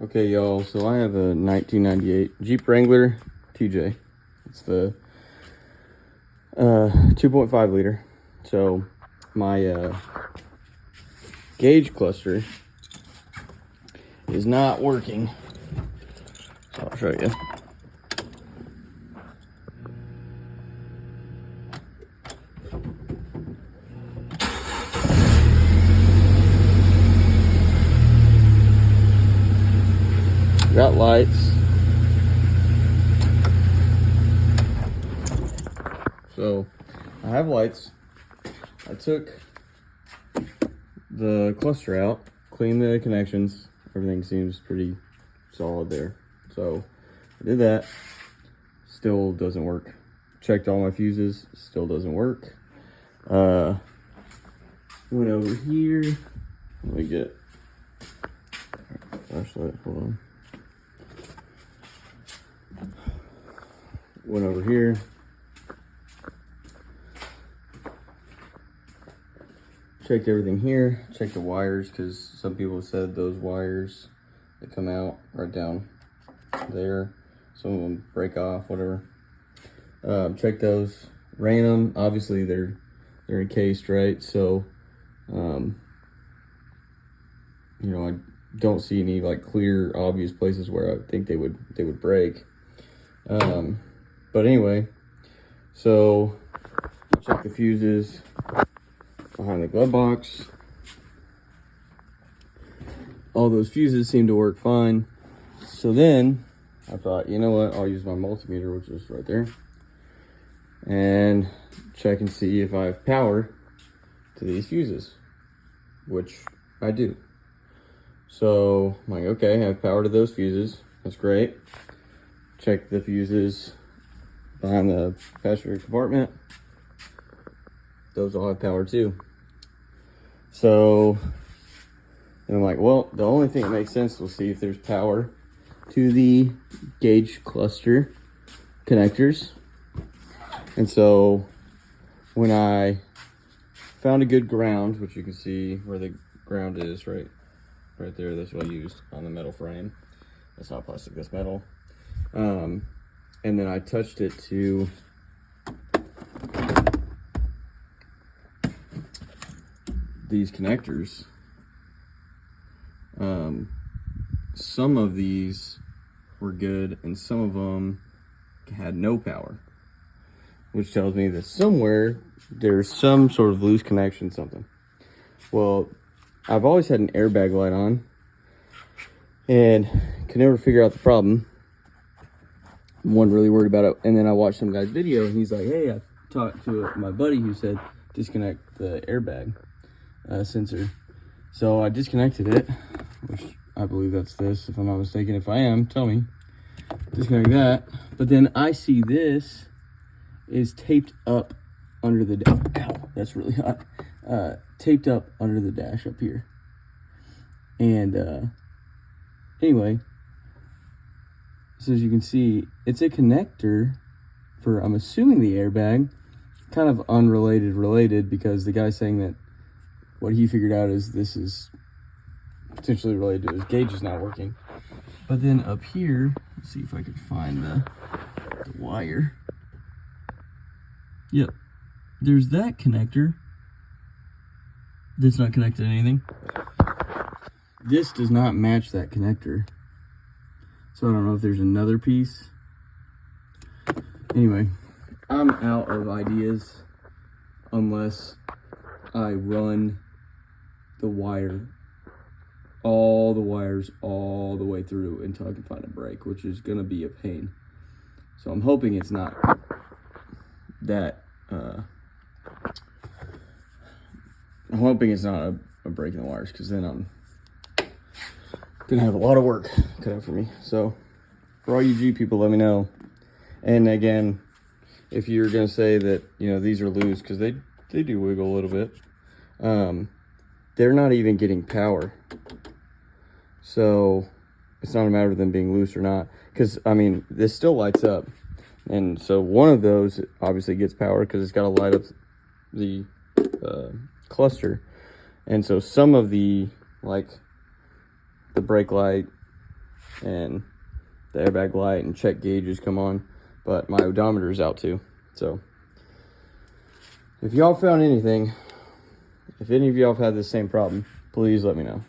Okay, y'all, so I have a 1998 Jeep Wrangler TJ. It's the 2.5 liter. So my gauge cluster is not working. So I'll show you. Got lights. So I have lights. I took the cluster out, cleaned the connections. Everything seems pretty solid there. So I did that. Still doesn't work. Checked all my fuses. Still doesn't work. Went over here. Let me get flashlight. Hold on. Went over here. Checked everything here. Checked the wires, because some people have said those wires that come out right down there, some of them break off, whatever. Checked those. Ran them. Obviously they're encased, right? So you know, I don't see any like clear obvious places where I think they would break. But anyway, so check the fuses behind the glove box. All those fuses seem to work fine. So then I thought, you know what, I'll use my multimeter, which is right there, and check and see if I have power to these fuses, which I do. So I'm like, okay, I have power to those fuses. That's great. Check the fuses behind the passenger compartment. Those all have power too. So and I'm like, well, the only thing that makes sense, we'll see if there's power to the gauge cluster connectors. And so when I found a good ground, which you can see where the ground is right there, that's what I used on the metal frame. That's not plastic, that's metal. And then I touched it to these connectors. Some of these were good and some of them had no power, which tells me that somewhere there's some sort of loose connection, something. Well, I've always had an airbag light on and could never figure out the problem. Wasn't really worried about it. And then I watched some guy's video and he's like, hey, I talked to my buddy who said disconnect the airbag sensor. So I disconnected it, which I believe that's this, if I'm not mistaken. If I am, tell me. Disconnect that. But then I see this is taped up under the dash. Ow, that's really hot. Taped up under the dash up here. And anyway, so as you can see, it's a connector for, I'm assuming, the airbag. Kind of related, because the guy's saying that what he figured out is this is potentially related to his gauge is not working. But then up here, let's see if I can find the wire. Yep, there's that connector that's not connected to anything. This does not match that connector. So I don't know if there's another piece. Anyway, I'm out of ideas unless I run the wire, all the wires all the way through until I can find a break, which is gonna be a pain. So I'm hoping it's not that, I'm hoping it's not a break in the wires, because then I'm gonna have a lot of work cut out for me. So for all you G people, let me know. And again, if you're gonna say that, you know, these are loose, because they do wiggle a little bit, they're not even getting power. So it's not a matter of them being loose or not, because I mean, this still lights up. And so one of those obviously gets power because it's got to light up the cluster. And so some of the, like the brake light and the airbag light and check gauges come on, but my odometer is out too. So if y'all found anything, if any of y'all have had the same problem, please let me know.